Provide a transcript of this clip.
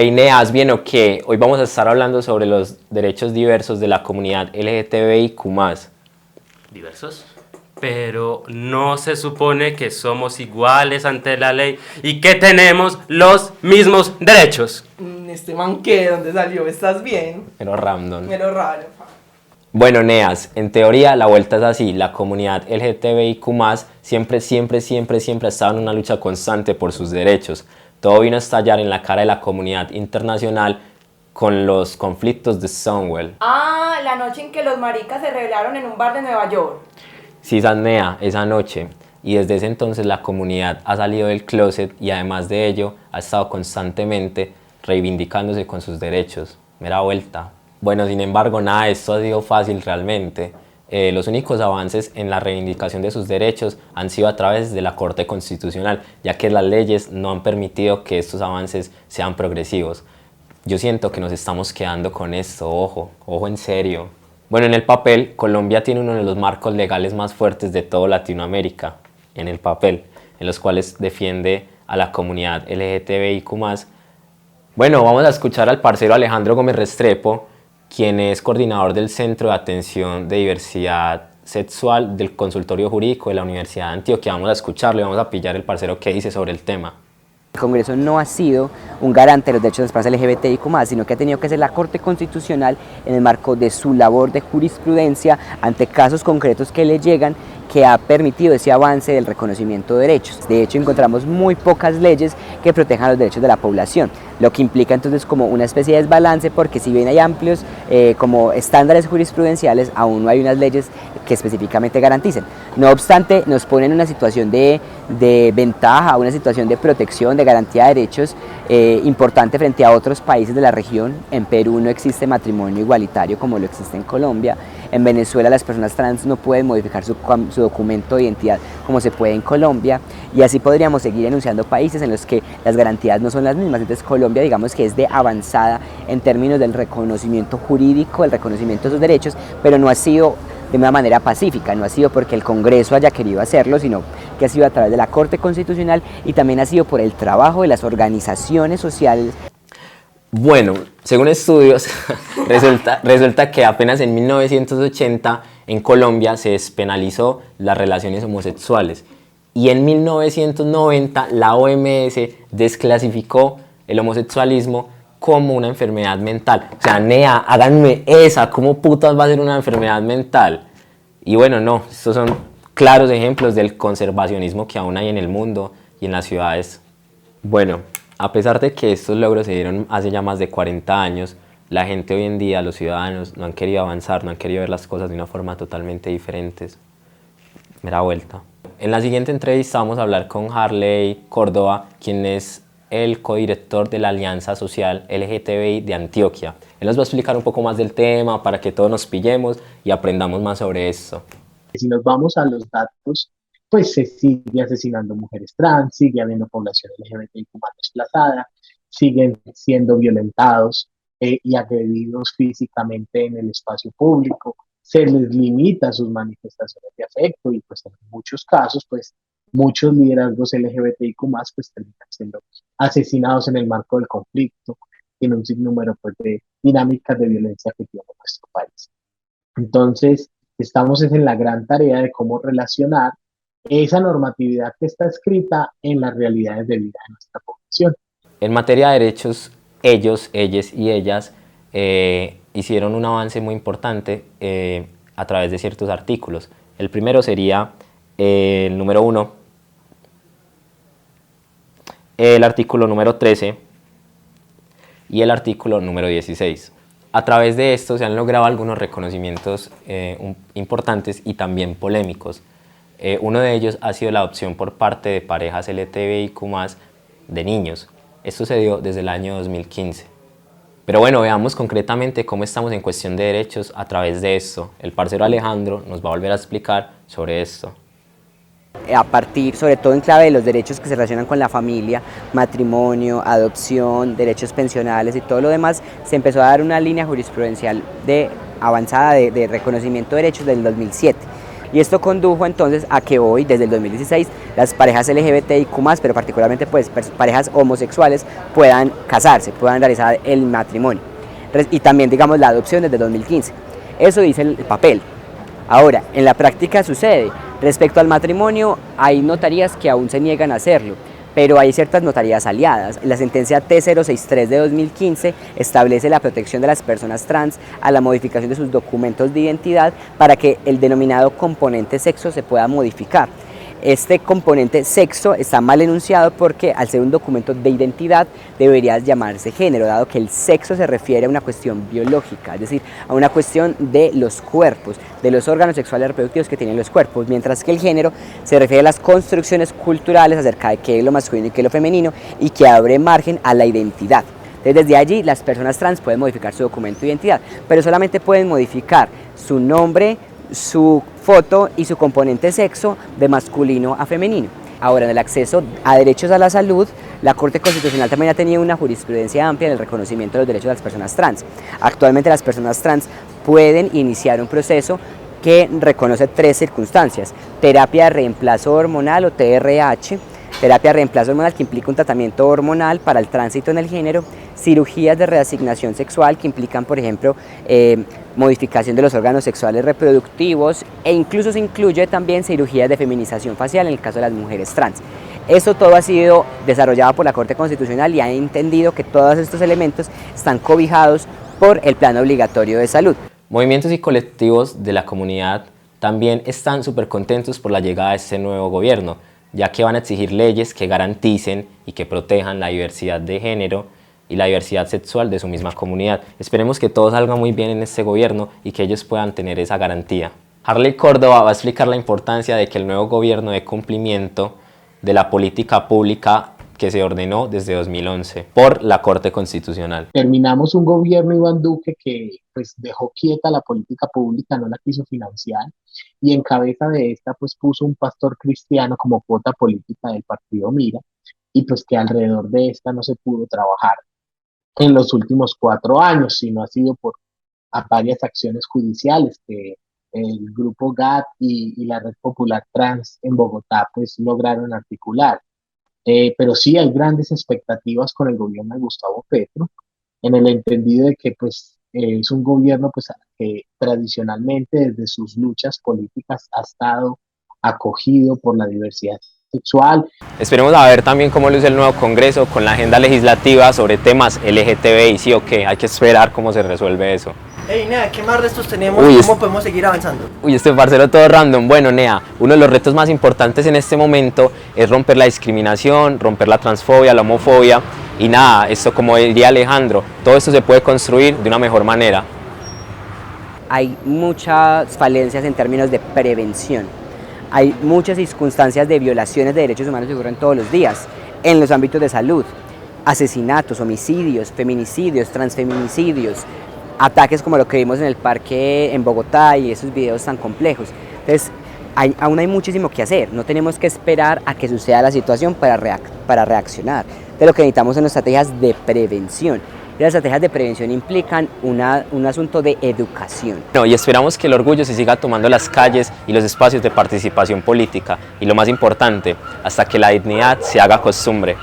Ineas, ¿bien o qué? Hoy vamos a estar hablando sobre los derechos diversos de la comunidad LGTBIQ+. ¿Diversos? Pero no se supone que somos iguales ante la ley y que tenemos los mismos derechos. Este man, ¿qué? ¿Dónde salió? ¿Estás bien? Pero random. Mero raro. Bueno, Neas, en teoría la vuelta es así. La comunidad LGTBIQ+, siempre ha estado en una lucha constante por sus derechos. Todo vino a estallar en la cara de la comunidad internacional con los conflictos de Stonewall. Ah, la noche en que los maricas se rebelaron en un bar de Nueva York. Sí, Nea, esa noche. Y desde ese entonces la comunidad ha salido del closet y además de ello ha estado constantemente reivindicándose con sus derechos. Mera vuelta. Bueno, sin embargo, nada de esto ha sido fácil realmente. Los únicos avances en la reivindicación de sus derechos han sido a través de la Corte Constitucional, ya que las leyes no han permitido que estos avances sean progresivos. Yo siento que nos estamos quedando con esto, ojo en serio. Bueno, en el papel, Colombia tiene uno de los marcos legales más fuertes de toda Latinoamérica, en el papel, en los cuales defiende a la comunidad LGTBIQ+. Bueno, vamos a escuchar al parcero Alejandro Gómez Restrepo, quien es coordinador del Centro de Atención de Diversidad Sexual del Consultorio Jurídico de la Universidad de Antioquia. Vamos a escucharlo y vamos a pillar el parcero que dice sobre el tema. El Congreso no ha sido un garante de los derechos de las personas LGBTIQ+, sino que ha tenido que ser la Corte Constitucional en el marco de su labor de jurisprudencia ante casos concretos que le llegan, que ha permitido ese avance del reconocimiento de derechos. De hecho, encontramos muy pocas leyes que protejan los derechos de la población, lo que implica entonces como una especie de desbalance, porque si bien hay amplios como estándares jurisprudenciales, aún no hay unas leyes que específicamente garanticen. No obstante, nos pone en una situación de ventaja, una situación de protección, de garantía de derechos importante frente a otros países de la región. En Perú no existe matrimonio igualitario como lo existe en Colombia. En Venezuela las personas trans no pueden modificar su documento de identidad como se puede en Colombia, y así podríamos seguir enunciando países en los que las garantías no son las mismas. Entonces Colombia, digamos que es de avanzada en términos del reconocimiento jurídico, el reconocimiento de sus derechos, pero no ha sido de una manera pacífica, no ha sido porque el Congreso haya querido hacerlo, sino que ha sido a través de la Corte Constitucional y también ha sido por el trabajo de las organizaciones sociales. Bueno, según estudios, resulta que apenas en 1980 en Colombia se despenalizó las relaciones homosexuales y en 1990 la OMS desclasificó el homosexualismo como una enfermedad mental. O sea, Nea, háganme esa, ¿cómo putas va a ser una enfermedad mental? Y bueno, no, estos son claros ejemplos del conservacionismo que aún hay en el mundo y en las ciudades. Bueno, a pesar de que estos logros se dieron hace ya más de 40 años, la gente hoy en día, los ciudadanos, no han querido avanzar, no han querido ver las cosas de una forma totalmente diferente. Mera vuelta. En la siguiente entrevista vamos a hablar con Harley Córdoba, quien es el codirector de la Alianza Social LGTBI de Antioquia. Él nos va a explicar un poco más del tema para que todos nos pillemos y aprendamos más sobre esto. Si nos vamos a los datos, pues se sigue asesinando mujeres trans, sigue habiendo población LGBTIQ más desplazada, siguen siendo violentados y agredidos físicamente en el espacio público, se les limita sus manifestaciones de afecto y pues en muchos casos pues muchos liderazgos LGBTIQ más pues terminan siendo asesinados en el marco del conflicto, en un sinnúmero pues, de dinámicas de violencia que tiene nuestro país. Entonces, estamos en la gran tarea de cómo relacionar esa normatividad que está escrita en las realidades de vida de nuestra población. En materia de derechos, ellos, ellas y ellas hicieron un avance muy importante a través de ciertos artículos. El primero sería el número 1, el artículo número 13 y el artículo número 16. A través de esto se han logrado algunos reconocimientos importantes y también polémicos. Uno de ellos ha sido la adopción por parte de parejas LGTBIQ+ de niños. Esto se dio desde el año 2015. Pero bueno, veamos concretamente cómo estamos en cuestión de derechos a través de esto. El parcero Alejandro nos va a volver a explicar sobre esto. A partir, sobre todo en clave de los derechos que se relacionan con la familia, matrimonio, adopción, derechos pensionales y todo lo demás, se empezó a dar una línea jurisprudencial de avanzada de reconocimiento de derechos del 2007. Y esto condujo entonces a que hoy, desde el 2016, las parejas LGBTIQ+, pero particularmente pues parejas homosexuales, puedan casarse, puedan realizar el matrimonio. Y también, digamos, la adopción desde 2015. Eso dice el papel. Ahora, en la práctica sucede. Respecto al matrimonio, hay notarías que aún se niegan a hacerlo, pero hay ciertas notarías aliadas. La sentencia T063 de 2015 establece la protección de las personas trans a la modificación de sus documentos de identidad para que el denominado componente sexo se pueda modificar. Este componente sexo está mal enunciado porque al ser un documento de identidad debería llamarse género, dado que el sexo se refiere a una cuestión biológica, es decir, a una cuestión de los cuerpos, de los órganos sexuales reproductivos que tienen los cuerpos, mientras que el género se refiere a las construcciones culturales acerca de qué es lo masculino y qué es lo femenino y que abre margen a la identidad. Entonces, desde allí las personas trans pueden modificar su documento de identidad, pero solamente pueden modificar su nombre, su foto y su componente sexo de masculino a femenino. Ahora, en el acceso a derechos a la salud, la Corte Constitucional también ha tenido una jurisprudencia amplia en el reconocimiento de los derechos de las personas trans. Actualmente las personas trans pueden iniciar un proceso que reconoce 3 circunstancias: terapia de reemplazo hormonal o TRH, terapia de reemplazo hormonal que implica un tratamiento hormonal para el tránsito en el género, cirugías de reasignación sexual que implican, por ejemplo, modificación de los órganos sexuales reproductivos, e incluso se incluye también cirugías de feminización facial en el caso de las mujeres trans. Eso todo ha sido desarrollado por la Corte Constitucional y ha entendido que todos estos elementos están cobijados por el Plan Obligatorio de Salud. Movimientos y colectivos de la comunidad también están súper contentos por la llegada de este nuevo gobierno, ya que van a exigir leyes que garanticen y que protejan la diversidad de género y la diversidad sexual de su misma comunidad. Esperemos que todo salga muy bien en este gobierno y que ellos puedan tener esa garantía. Harley Córdoba va a explicar la importancia de que el nuevo gobierno dé cumplimiento de la política pública que se ordenó desde 2011 por la Corte Constitucional. Terminamos un gobierno Iván Duque que pues dejó quieta la política pública, no la quiso financiar, y en cabeza de esta pues puso un pastor cristiano como cuota política del partido Mira, y pues que alrededor de esta no se pudo trabajar en los últimos 4 años, sino ha sido por varias acciones judiciales que el grupo GAT y la Red Popular Trans en Bogotá pues lograron articular. Pero sí hay grandes expectativas con el gobierno de Gustavo Petro, en el entendido de que pues es un gobierno pues que tradicionalmente desde sus luchas políticas ha estado acogido por la diversidad sexual. Esperemos a ver también cómo luce el nuevo Congreso con la agenda legislativa sobre temas LGTBI, sí o qué, hay que esperar cómo se resuelve eso. Ey, Nea, ¿qué más restos tenemos? Uy, ¿Cómo podemos seguir avanzando? Uy, este parcero todo random. Bueno, Nea, uno de los retos más importantes en este momento es romper la discriminación, romper la transfobia, la homofobia y nada, esto como diría Alejandro, todo esto se puede construir de una mejor manera. Hay muchas falencias en términos de prevención. Hay muchas circunstancias de violaciones de derechos humanos que ocurren todos los días en los ámbitos de salud: asesinatos, homicidios, feminicidios, transfeminicidios, ataques como lo que vimos en el parque en Bogotá y esos videos tan complejos. Entonces, aún hay muchísimo que hacer, no tenemos que esperar a que suceda la situación para reaccionar. Entonces, lo que necesitamos son estrategias de prevención. Y las estrategias de prevención implican un asunto de educación. No, y esperamos que el orgullo se siga tomando las calles y los espacios de participación política y lo más importante, hasta que la dignidad se haga costumbre.